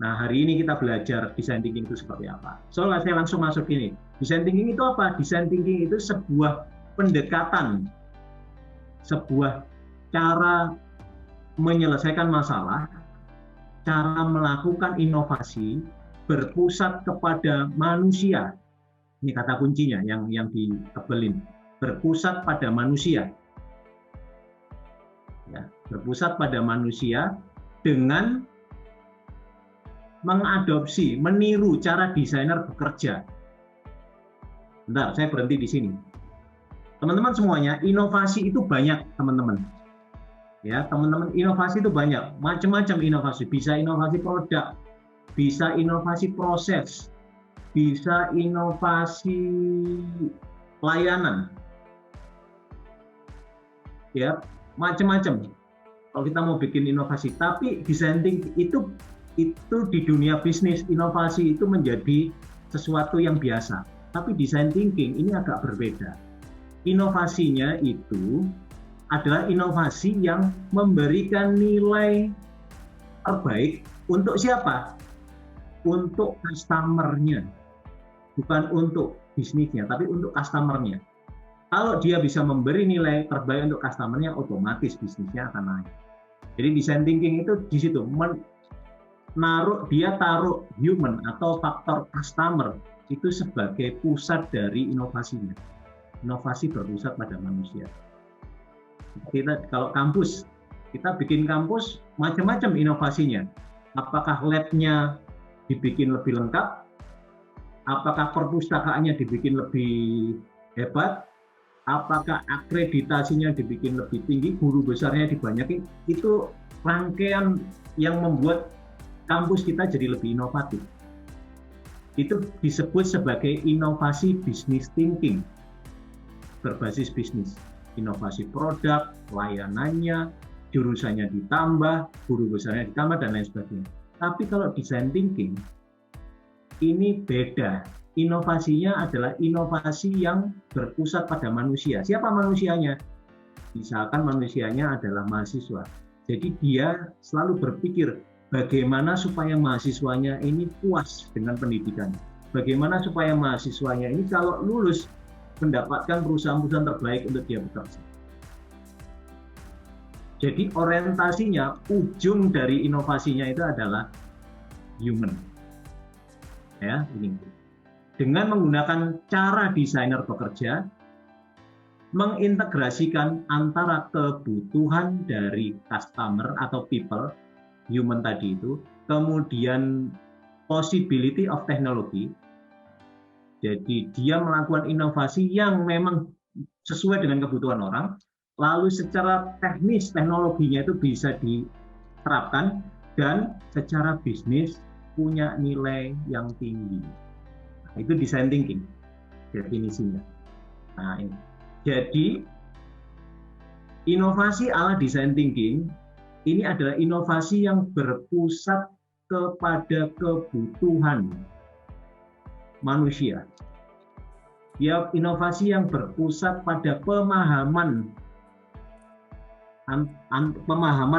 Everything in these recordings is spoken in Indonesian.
Nah, hari ini kita belajar design thinking itu seperti apa. Soalnya saya langsung masuk ini. Design thinking itu apa? Design thinking itu sebuah pendekatan, sebuah cara menyelesaikan masalah, cara melakukan inovasi berpusat kepada manusia. Ini kata kuncinya yang ditebelin. Berpusat pada manusia. Ya, berpusat pada manusia dengan mengadopsi, meniru cara desainer bekerja. Bentar, saya berhenti di sini. Teman-teman semuanya, inovasi itu banyak, teman-teman. Ya, teman-teman, inovasi itu banyak, macam-macam inovasi. Bisa inovasi produk, bisa inovasi proses, bisa inovasi layanan. Ya, macam-macam. Kalau kita mau bikin inovasi, tapi design thinking itu di dunia bisnis, inovasi itu menjadi sesuatu yang biasa. Tapi design thinking ini agak berbeda. Inovasinya itu adalah inovasi yang memberikan nilai terbaik untuk siapa? Untuk customer-nya. Bukan untuk bisnisnya, tapi untuk customer-nya. Kalau dia bisa memberi nilai terbaik untuk customer-nya, otomatis bisnisnya akan naik. Jadi design thinking itu di situ, dia taruh human atau faktor customer itu sebagai pusat dari inovasinya. Inovasi berpusat pada manusia. Kalau kampus, kita bikin kampus macam-macam inovasinya. Apakah lab-nya dibikin lebih lengkap? Apakah perpustakaannya dibikin lebih hebat? Apakah akreditasinya dibikin lebih tinggi, guru besarnya dibanyakin? Itu rangkaian yang membuat kampus kita jadi lebih inovatif. Itu disebut sebagai inovasi business thinking, berbasis bisnis. Inovasi produk, layanannya, jurusannya ditambah, guru besarnya ditambah, dan lain sebagainya. Tapi kalau design thinking, ini beda. Inovasinya adalah inovasi yang berpusat pada manusia. Siapa manusianya? Misalkan manusianya adalah mahasiswa. Jadi dia selalu berpikir bagaimana supaya mahasiswanya ini puas dengan pendidikan. Bagaimana supaya mahasiswanya ini kalau lulus mendapatkan perusahaan-perusahaan terbaik untuk dia bekerja. Jadi orientasinya, ujung dari inovasinya itu adalah human. Ya, ini. Dengan menggunakan cara desainer bekerja, mengintegrasikan antara kebutuhan dari customer atau people, human tadi itu, kemudian possibility of technology, jadi dia melakukan inovasi yang memang sesuai dengan kebutuhan orang, lalu secara teknis teknologinya itu bisa diterapkan, dan secara bisnis punya nilai yang tinggi. Itu design thinking definisinya. Nah, ini. Jadi inovasi ala design thinking ini adalah inovasi yang berpusat kepada kebutuhan manusia. Ya, inovasi yang berpusat pada pemahaman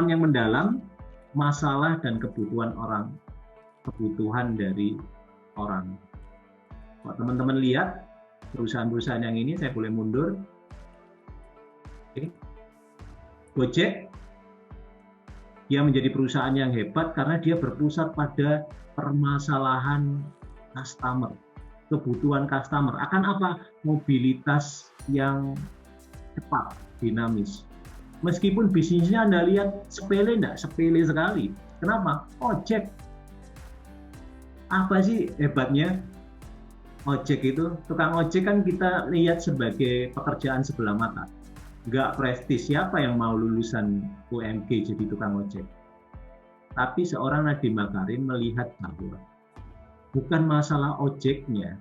yang mendalam masalah dan kebutuhan orang, kebutuhan dari orang. Teman-teman lihat perusahaan-perusahaan yang ini, saya boleh mundur. Oke. Gojek, dia menjadi perusahaan yang hebat karena dia berpusat pada permasalahan customer, kebutuhan customer. Akan apa? Mobilitas yang cepat, dinamis. Meskipun bisnisnya Anda lihat sepele, enggak? Sepele sekali. Kenapa? Ojek. Apa sih hebatnya? Ojek itu, tukang ojek kan kita lihat sebagai pekerjaan sebelah mata. Nggak prestis, siapa yang mau lulusan UMG jadi tukang ojek? Tapi seorang Nadiem Makarim melihat bahwa bukan masalah ojeknya,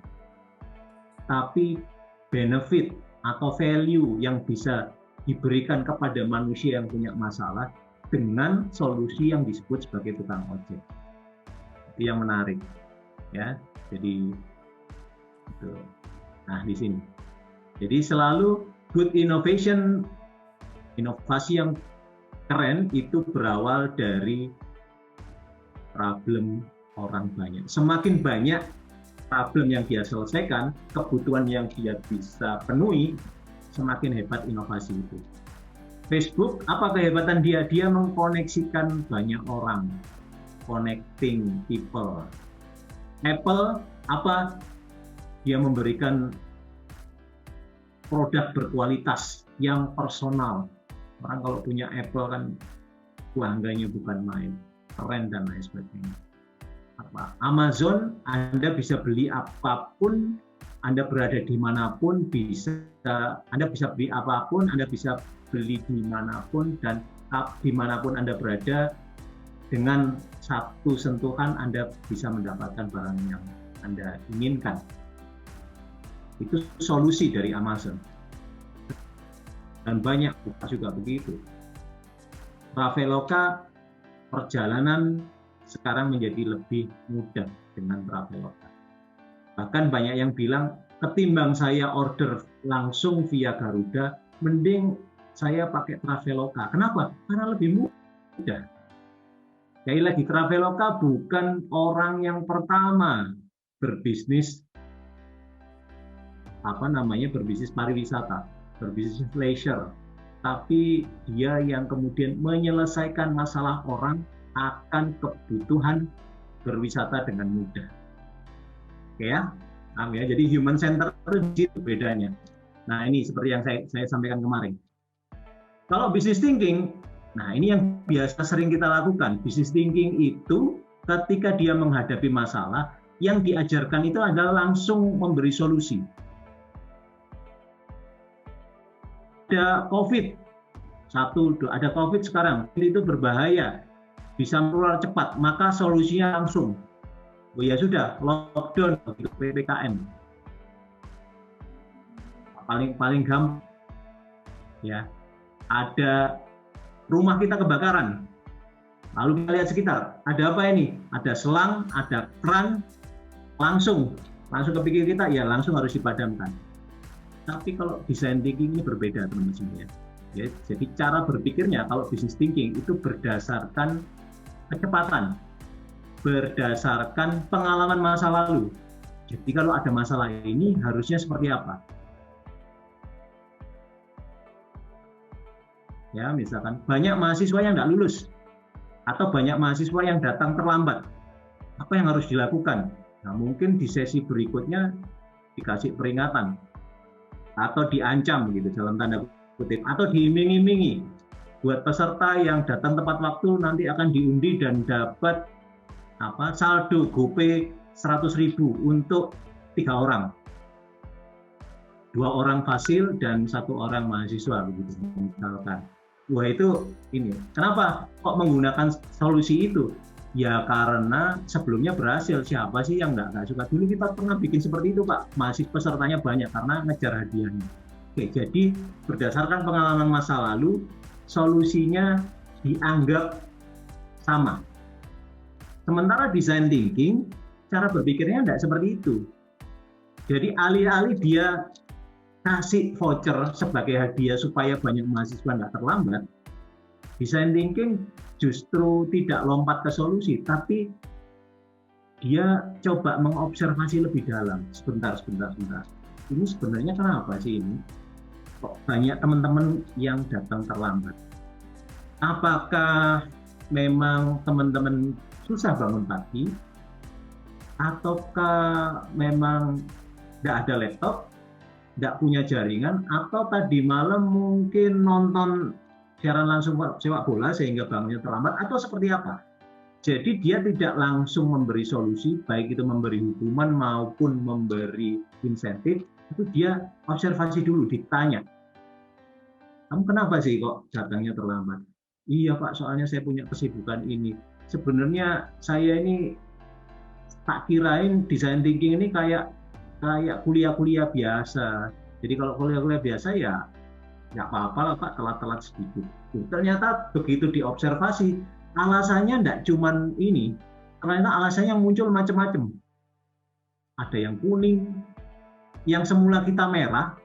tapi benefit atau value yang bisa diberikan kepada manusia yang punya masalah dengan solusi yang disebut sebagai tukang ojek. Itu yang menarik, ya. Jadi itu. Nah, di sini. Jadi selalu good innovation, inovasi yang keren itu berawal dari problem orang banyak. Semakin banyak problem yang dia selesaikan, kebutuhan yang dia bisa penuhi, semakin hebat inovasi itu. Facebook, apa kehebatan dia? Dia mengkoneksikan banyak orang, connecting people. Apple, apa? Dia memberikan produk berkualitas yang personal. Orang kalau punya Apple kan bangganya bukan main, keren dan lain sebagainya. Amazon, Anda bisa beli apapun, Anda berada dimanapun, Anda bisa beli apapun, Anda bisa beli dimanapun, dan dimanapun Anda berada, dengan satu sentuhan Anda bisa mendapatkan barang yang Anda inginkan. Itu solusi dari Amazon. Dan banyak juga begitu. Traveloka, perjalanan sekarang menjadi lebih mudah dengan Traveloka. Bahkan banyak yang bilang, ketimbang saya order langsung via Garuda, mending saya pakai Traveloka. Kenapa? Karena lebih mudah. Sekali lagi, Traveloka bukan orang yang pertama berbisnis berbisnis pariwisata, berbisnis leisure, tapi dia yang kemudian menyelesaikan masalah orang akan kebutuhan berwisata dengan mudah. Oke ya, paham ya? Jadi human center itu bedanya. Nah ini seperti yang saya sampaikan kemarin. Kalau business thinking, nah ini yang biasa sering kita lakukan. Business thinking itu ketika dia menghadapi masalah, yang diajarkan itu adalah langsung memberi solusi. Ada COVID, ada COVID sekarang, itu berbahaya, bisa menular cepat, maka solusinya langsung. Oh ya sudah, lockdown, PPKM. Paling gampang, ya. Ada rumah kita kebakaran, lalu kita lihat sekitar, ada apa ini? Ada selang, ada kran, langsung kepikir kita, ya langsung harus dipadamkan. Tapi kalau design thinking ini berbeda teman-teman ya. Jadi cara berpikirnya kalau business thinking itu berdasarkan kecepatan, berdasarkan pengalaman masa lalu. Jadi kalau ada masalah ini harusnya seperti apa? Ya, misalkan banyak mahasiswa yang tidak lulus atau banyak mahasiswa yang datang terlambat. Apa yang harus dilakukan? Nah, mungkin di sesi berikutnya dikasih peringatan atau diancam gitu dalam tanda kutip, atau diiming-imingi buat peserta yang datang tepat waktu nanti akan diundi dan dapat saldo GoPay 100.000 untuk 3 orang, 2 orang fasil dan 1 orang mahasiswa begitu misalkan. Wah itu ini kenapa kok menggunakan solusi itu? Ya karena sebelumnya berhasil. Siapa sih yang nggak suka? Dulu kita pernah bikin seperti itu Pak, masih pesertanya banyak karena ngejar hadiahnya. Oke, jadi berdasarkan pengalaman masa lalu, solusinya dianggap sama. Sementara design thinking, cara berpikirnya nggak seperti itu. Jadi alih-alih dia kasih voucher sebagai hadiah supaya banyak mahasiswa nggak terlambat, design thinking justru tidak lompat ke solusi, tapi dia coba mengobservasi lebih dalam. Sebentar. Ini sebenarnya kenapa sih ini? Kok banyak teman-teman yang datang terlambat? Apakah memang teman-teman susah bangun pagi? Ataukah memang tidak ada laptop, tidak punya jaringan, atau tadi malam mungkin nonton siaran langsung sepak bola sehingga bangunnya terlambat, atau seperti apa? Jadi dia tidak langsung memberi solusi, baik itu memberi hukuman maupun memberi insentif, itu dia observasi dulu, ditanya. Kamu kenapa sih kok datangnya terlambat? Iya Pak, soalnya saya punya kesibukan ini. Sebenarnya saya ini tak kirain design thinking ini kayak kuliah-kuliah biasa. Jadi kalau kuliah-kuliah biasa ya nggak apa-apa lah Pak, telat-telat sedikit. Ternyata begitu diobservasi, alasannya nggak cuman ini, ternyata alasannya yang muncul macam-macam. Ada yang kuning, yang semula kita merah,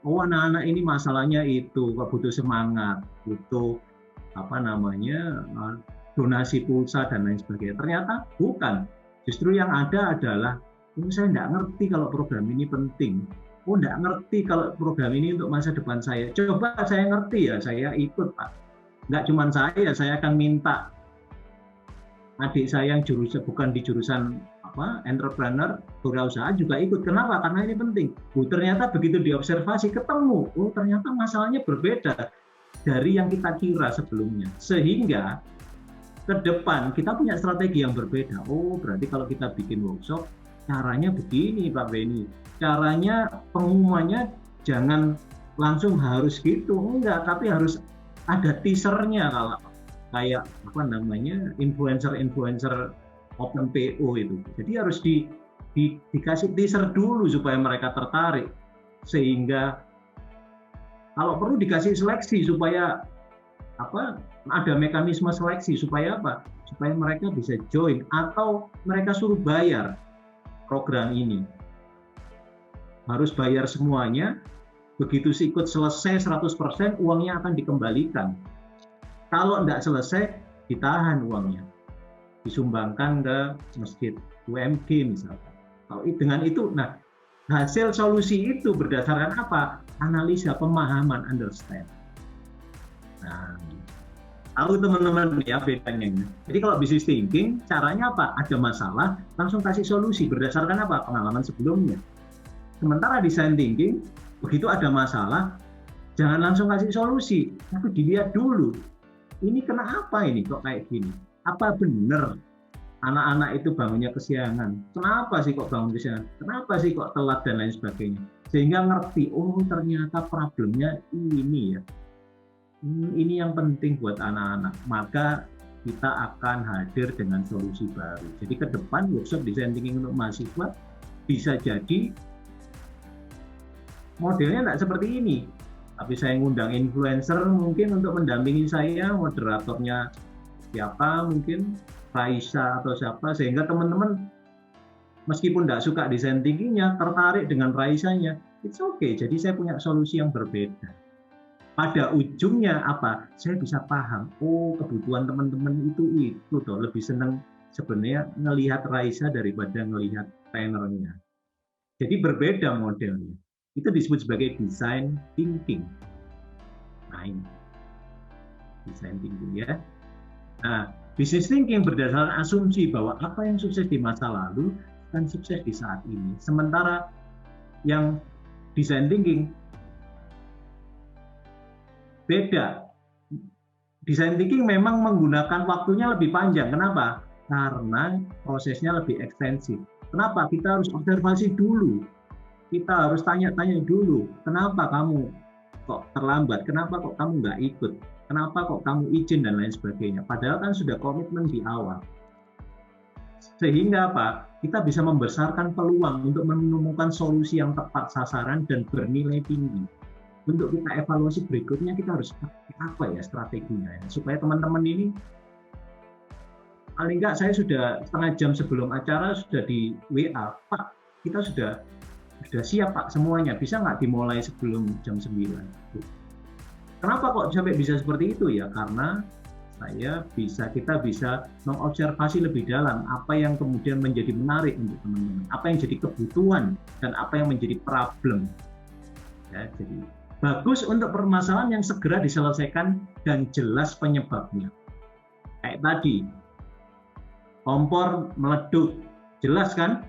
oh anak-anak ini masalahnya itu, butuh semangat, butuh donasi pulsa dan lain sebagainya. Ternyata bukan, Justru yang ada adalah, saya nggak ngerti kalau program ini penting. Nggak ngerti kalau program ini untuk masa depan saya. Coba saya ngerti ya, saya ikut Pak. Nggak cuma saya akan minta adik saya yang bukan di jurusan entrepreneur, wirausaha juga ikut. Kenapa? Karena ini penting. Ternyata begitu diobservasi, ketemu, ternyata masalahnya berbeda dari yang kita kira sebelumnya. Sehingga ke depan kita punya strategi yang berbeda. Berarti kalau kita bikin workshop, caranya begini Pak Benny. Caranya pengumumannya jangan langsung harus gitu, enggak, tapi harus ada teasernya kalau kayak influencer open PO itu. Jadi harus dikasih teaser dulu supaya mereka tertarik. Sehingga kalau perlu dikasih seleksi supaya ada mekanisme seleksi supaya apa? Supaya mereka bisa join atau mereka suruh bayar program ini. Harus bayar semuanya, begitu ikut selesai 100% uangnya akan dikembalikan. Kalau tidak selesai, ditahan uangnya. Disumbangkan ke masjid UMG misalkan. Kalau dengan itu, hasil solusi itu berdasarkan apa? Analisa, pemahaman, understand. Tahu teman-teman ya bedanya. Jadi kalau business thinking, caranya apa? Ada masalah, langsung kasih solusi berdasarkan apa? Pengalaman sebelumnya. Sementara design thinking, begitu ada masalah, jangan langsung kasih solusi, tapi dilihat dulu. Ini kenapa ini kok kayak gini? Apa benar anak-anak itu bangunnya kesiangan? Kenapa sih kok bangun kesiangan? Kenapa sih kok telat dan lain sebagainya? Sehingga ngerti, ternyata problemnya ini ya. Ini yang penting buat anak-anak. Maka kita akan hadir dengan solusi baru. Jadi ke depan workshop design thinking untuk mahasiswa bisa jadi modelnya tidak seperti ini, tapi saya ngundang influencer mungkin untuk mendampingi saya, moderatornya siapa, mungkin Raisa atau siapa, sehingga teman-teman meskipun tidak suka design thinkingnya, tertarik dengan Raisanya, it's okay. Jadi saya punya solusi yang berbeda. Pada ujungnya apa? Saya bisa paham, kebutuhan teman-teman itu toh lebih senang sebenarnya ngelihat Raisa daripada ngelihat trainernya. Jadi berbeda modelnya. Itu disebut sebagai design thinking. Ini design thinking ya. Business thinking berdasarkan asumsi bahwa apa yang sukses di masa lalu akan sukses di saat ini. Sementara yang design thinking beda. Design thinking memang menggunakan waktunya lebih panjang. Kenapa? Karena prosesnya lebih ekstensif. Kenapa? Kita harus observasi dulu. Kita harus tanya-tanya dulu, kenapa kamu kok terlambat, kenapa kok kamu nggak ikut, kenapa kok kamu izin dan lain sebagainya. Padahal kan sudah komitmen di awal. Sehingga apa? Kita bisa membesarkan peluang untuk menemukan solusi yang tepat sasaran dan bernilai tinggi. Untuk kita evaluasi berikutnya, kita harus apa ya strateginya ya, supaya teman-teman ini paling nggak saya sudah setengah jam sebelum acara sudah di WA, Pak, kita sudah siap Pak semuanya, bisa nggak dimulai sebelum jam 9? Kenapa kok sampai bisa seperti itu ya? Karena kita bisa mengobservasi lebih dalam apa yang kemudian menjadi menarik untuk teman-teman, apa yang jadi kebutuhan dan apa yang menjadi problem. Ya, jadi bagus untuk permasalahan yang segera diselesaikan dan jelas penyebabnya. Kayak tadi, kompor meleduk, jelas kan?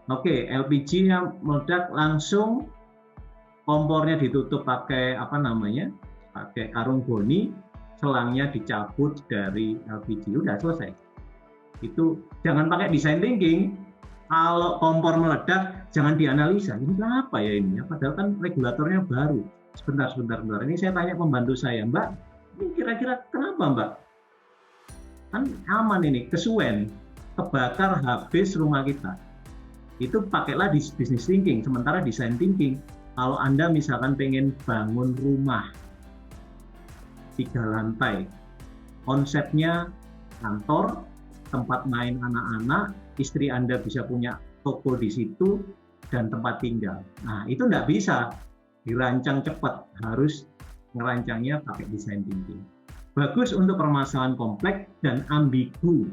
Oke, LPG-nya meledak, langsung kompornya ditutup pakai pakai karung goni, selangnya dicabut dari LPG, udah selesai. Itu jangan pakai design thinking. Kalau kompor meledak, jangan dianalisa. Ini kenapa ya ini? Padahal kan regulatornya baru. Sebentar. Ini saya tanya pembantu saya, Mbak, ini kira-kira kenapa Mbak? Kan aman ini, kesuwen, kebakar habis rumah kita. Itu pakailah di business thinking. Sementara design thinking, kalau Anda misalkan pengen bangun rumah 3 lantai, konsepnya kantor, tempat main anak-anak, istri Anda bisa punya toko di situ, dan tempat tinggal. Nah, itu nggak bisa dirancang cepat, harus ngerancangnya pakai design thinking. Bagus untuk permasalahan kompleks dan ambigu.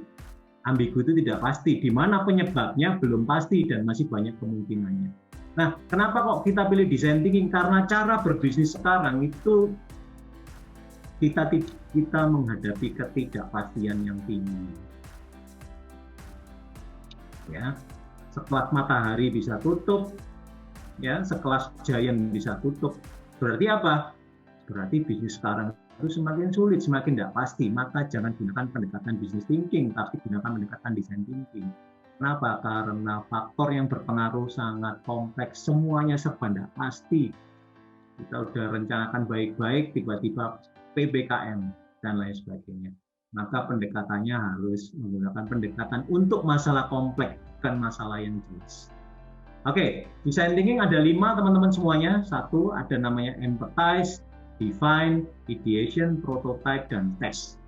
ambigu itu tidak pasti, di mana penyebabnya belum pasti dan masih banyak kemungkinannya. Nah, kenapa kok kita pilih design thinking? Karena cara berbisnis sekarang itu kita menghadapi ketidakpastian yang tinggi. Ya, sekelas Matahari bisa tutup, ya, sekelas Giant bisa tutup. Berarti apa? Berarti bisnis sekarang itu semakin sulit, semakin tidak pasti. Maka jangan gunakan pendekatan business thinking, tapi gunakan pendekatan design thinking. Kenapa? Karena faktor yang berpengaruh sangat kompleks, semuanya serba tidak pasti. Kita udah rencanakan baik-baik, tiba-tiba PBKM dan lain sebagainya. Maka pendekatannya harus menggunakan pendekatan untuk masalah kompleks, bukan masalah yang jelas. Oke, design thinking ada 5 teman-teman semuanya. 1 ada namanya empathize, define, ideation, prototype, dan test.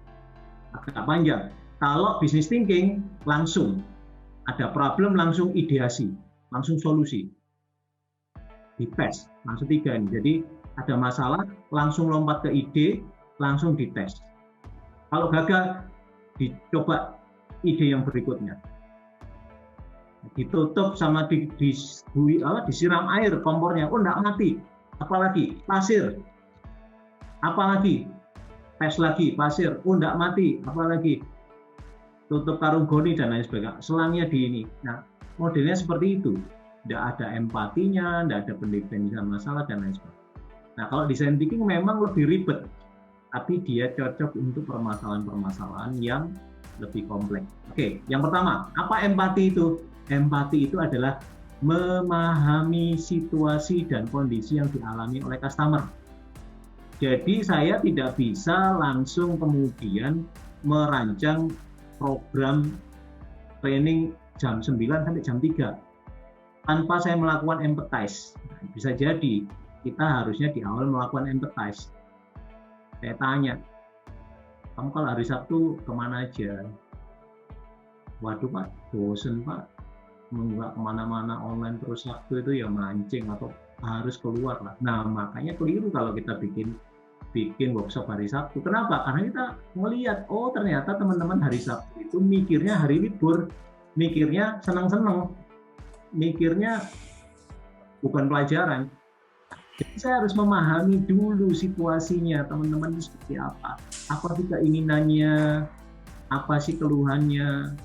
Agak panjang. Kalau business thinking langsung ada problem, langsung ideasi, langsung solusi, dites, langsung 3 ini. Jadi ada masalah, langsung lompat ke ide, langsung dites. Kalau gagal, dicoba ide yang berikutnya. Ditutup sama disiram air kompornya, oh enggak mati. Apalagi pasir, apalagi tes lagi pasir, oh enggak mati. Apalagi tutup karung goni dan lain sebagainya. Selangnya di ini. Nah, modelnya seperti itu. Tidak ada empatinya, tidak ada pendefinisian masalah dan lain sebagainya. Nah, kalau design thinking memang lebih ribet, tapi dia cocok untuk permasalahan-permasalahan yang lebih kompleks. Oke, yang pertama, apa empati itu? Empati itu adalah memahami situasi dan kondisi yang dialami oleh customer. Jadi saya tidak bisa langsung kemudian merancang program training jam 9 sampai jam 3 tanpa saya melakukan empathize. Bisa jadi kita harusnya di awal melakukan empathize. Saya tanya, kamu kalau hari Sabtu kemana aja? Waduh Pak, bosen Pak, nggak kemana-mana online terus Sabtu itu ya mancing atau harus keluar lah. Nah makanya keliru kalau kita bikin workshop hari Sabtu. Kenapa? Karena kita melihat, oh ternyata teman-teman hari Sabtu itu mikirnya hari libur, mikirnya senang-senang, mikirnya bukan pelajaran. Jadi saya harus memahami dulu situasinya, teman-teman itu seperti apa sih keinginannya, apa sih keluhannya.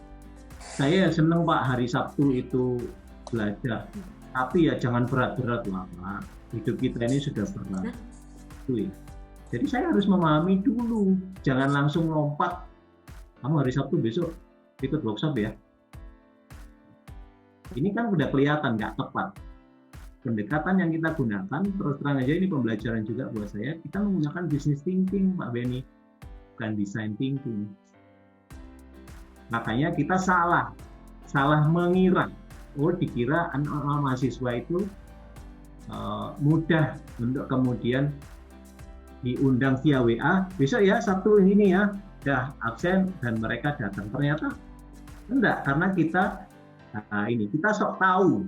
Saya senang Pak hari Sabtu itu belajar, tapi ya jangan berat-berat lah Pak. Hidup kita ini sudah berat. Itu ya. Jadi saya harus memahami dulu, jangan langsung lompat. Kamu hari Sabtu besok ikut workshop ya. Ini kan udah kelihatan nggak tepat. Pendekatan yang kita gunakan, terus terang aja ini pembelajaran juga buat saya, kita menggunakan business thinking Pak Benny, bukan design thinking. Makanya kita salah mengira. Oh dikira anak-anak mahasiswa itu mudah untuk kemudian diundang via WA, besok ya Sabtu ini ya, udah absen dan mereka datang. Ternyata enggak, karena kita sok tahu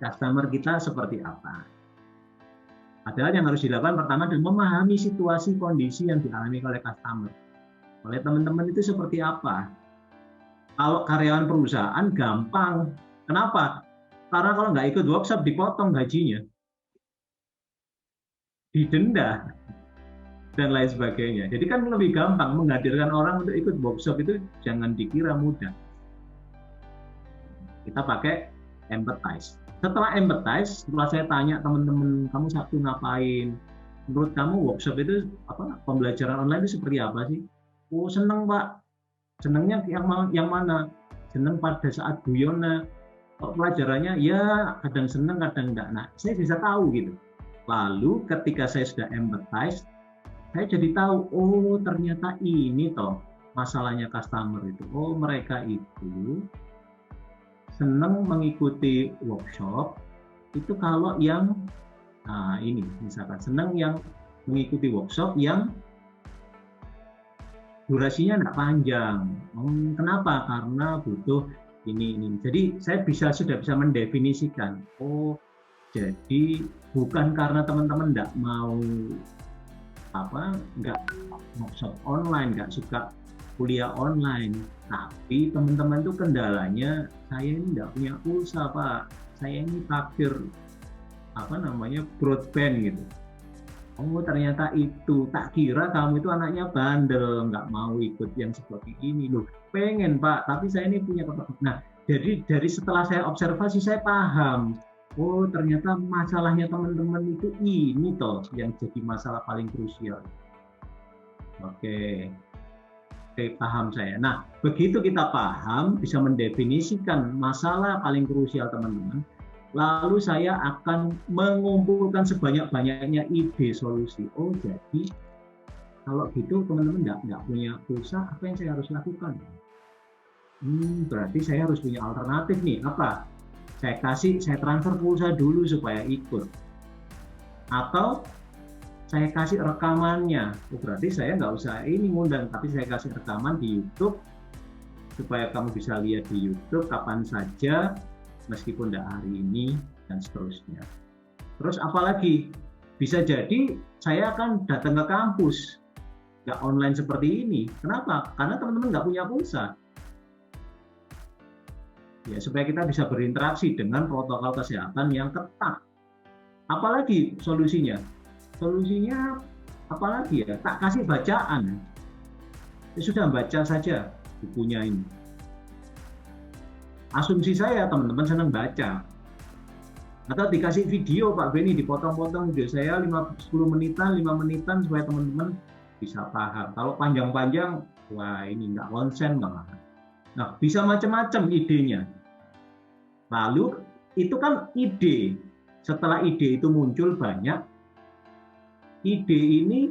customer kita seperti apa. Padahal yang harus dilakukan pertama adalah memahami situasi kondisi yang dialami oleh customer. Oleh teman-teman itu seperti apa. Kalau karyawan perusahaan gampang. Kenapa? Karena kalau nggak ikut workshop dipotong gajinya, didenda dan lain sebagainya. Jadi kan lebih gampang menghadirkan orang untuk ikut workshop itu, jangan dikira mudah. Kita pakai empathize. Setelah empathize, setelah saya tanya teman-teman, kamu Sabtu ngapain? Menurut kamu workshop itu pembelajaran online itu seperti apa sih? Oh seneng Pak. Senengnya yang mana? Seneng pada saat guyonan. Kalau pelajarannya ya kadang seneng kadang enggak. Nah saya bisa tahu gitu. Lalu ketika saya sudah empathize, saya jadi tahu, oh ternyata ini toh masalahnya customer itu. Oh mereka itu senang mengikuti workshop itu kalau yang ini misalkan senang yang mengikuti workshop yang durasinya tidak panjang. Kenapa? Karena butuh ini. Jadi saya sudah bisa mendefinisikan. Oh jadi bukan karena teman-teman nggak mau nggak workshop online, nggak suka kuliah online. Tapi teman-teman tuh kendalanya, saya ini nggak punya pulsa Pak, saya ini parkir broadband gitu. Oh ternyata itu, tak kira kamu itu anaknya bandel, nggak mau ikut yang seperti ini loh. Pengen Pak, tapi saya ini punya keperluan. Nah, jadi dari setelah saya observasi, saya paham. Oh ternyata masalahnya teman-teman itu ini toh yang jadi masalah paling krusial. Oke, paham saya. Nah, begitu kita paham, bisa mendefinisikan masalah paling krusial teman-teman, lalu saya akan mengumpulkan sebanyak-banyaknya ide solusi. Oh, jadi kalau gitu teman-teman nggak punya pulsa, apa yang saya harus lakukan? Berarti saya harus punya alternatif nih. Apa? Saya transfer pulsa dulu supaya ikut. Atau saya kasih rekamannya. Oh, berarti saya nggak usah ini ngundang, tapi saya kasih rekaman di YouTube supaya kamu bisa lihat di YouTube kapan saja, meskipun tidak hari ini, dan seterusnya. Terus apalagi, bisa jadi saya akan datang ke kampus, nggak online seperti ini. Kenapa? Karena teman-teman nggak punya pulsa. Ya, supaya kita bisa berinteraksi dengan protokol kesehatan yang ketat. Apalagi solusinya? Solusinya apalagi ya? Tak kasih bacaan. Ya sudah, baca saja bukunya ini. Asumsi saya teman-teman senang baca. Atau dikasih video Pak Beni, dipotong-potong video saya 10 menitan, 5 menitan supaya teman-teman bisa paham. Kalau panjang-panjang, wah ini nggak konsen malah. Nah, bisa macam-macam idenya. Lalu itu kan ide. Setelah ide itu muncul banyak, ide ini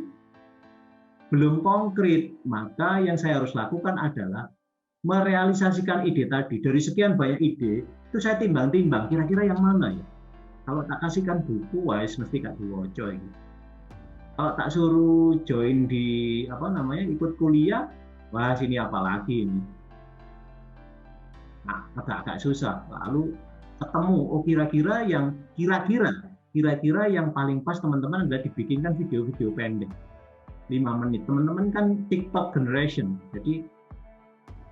belum konkret. Maka yang saya harus lakukan adalah merealisasikan ide tadi. Dari sekian banyak ide, itu saya timbang-timbang, kira-kira yang mana ya? Kalau tak kasihkan buku, wise mesti gak diwoco ini. Kalau tak suruh join di ikut kuliah, wah sini apa lagi ini? Nah, agak susah. Lalu ketemu, oh kira-kira yang paling pas teman-teman adalah dibikinkan video-video pendek 5 menit. Teman-teman kan TikTok generation, jadi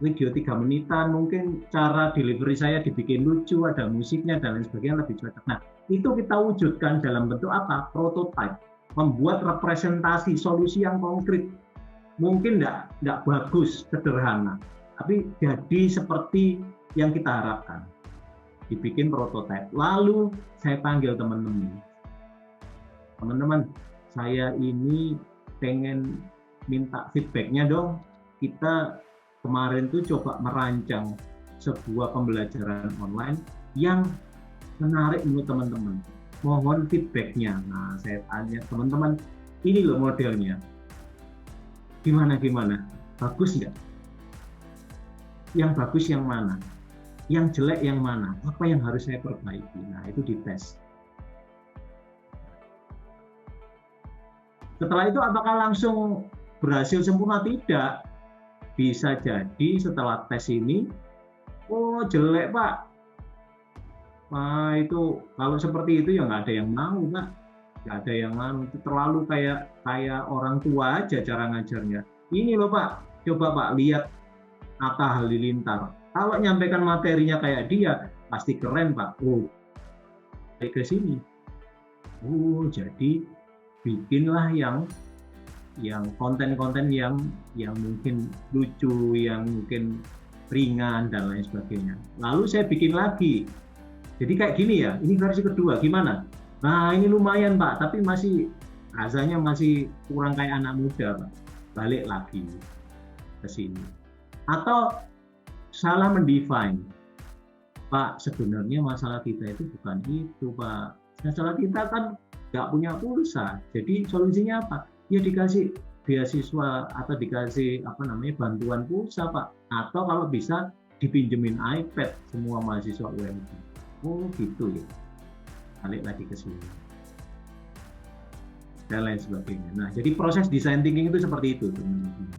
video 3 menitan, mungkin cara delivery saya dibikin lucu, ada musiknya dan lain sebagainya, lebih cocok. Nah, itu kita wujudkan dalam bentuk apa? Prototype, membuat representasi solusi yang konkret. Mungkin enggak bagus, sederhana, tapi jadi seperti yang kita harapkan. Dibikin prototype. Lalu saya panggil teman-teman. Teman-teman, saya ini pengen minta feedback-nya dong. Kita kemarin tuh coba merancang sebuah pembelajaran online yang menarik menurut teman-teman. Mohon feedback-nya. Nah, saya tanya teman-teman, ini loh modelnya. Gimana? Bagus nggak? Yang bagus yang mana? Yang jelek yang mana? Apa yang harus saya perbaiki? Nah, itu dites. Setelah itu apakah langsung berhasil sempurna? Tidak. Bisa jadi setelah tes ini, oh jelek Pak. Nah, itu kalau seperti itu ya nggak ada yang mau Pak. Nggak ada yang mau. Itu terlalu kayak orang tua aja cara ngajarnya. Ini loh Pak, coba Pak lihat Atta Halilintar. Kalau nyampaikan materinya kayak dia, pasti keren Pak. Oh, ke sini. Oh, jadi bikinlah yang konten-konten yang mungkin lucu, yang mungkin ringan dan lain sebagainya. Lalu saya bikin lagi. Jadi kayak gini ya, ini versi kedua, gimana? Nah, ini lumayan Pak, tapi rasanya masih kurang kayak anak muda Pak. Balik lagi ke sini. Atau salah mendefine. Pak, sebenarnya masalah kita itu bukan itu Pak. Masalah kita kan nggak punya pulsa. Jadi solusinya apa? Ya dikasih beasiswa atau dikasih bantuan pulsa Pak. Atau kalau bisa dipinjemin iPad semua mahasiswa UMG. Oh gitu ya. Balik lagi ke sini. Dan lain sebagainya. Nah, jadi proses design thinking itu seperti itu teman-teman.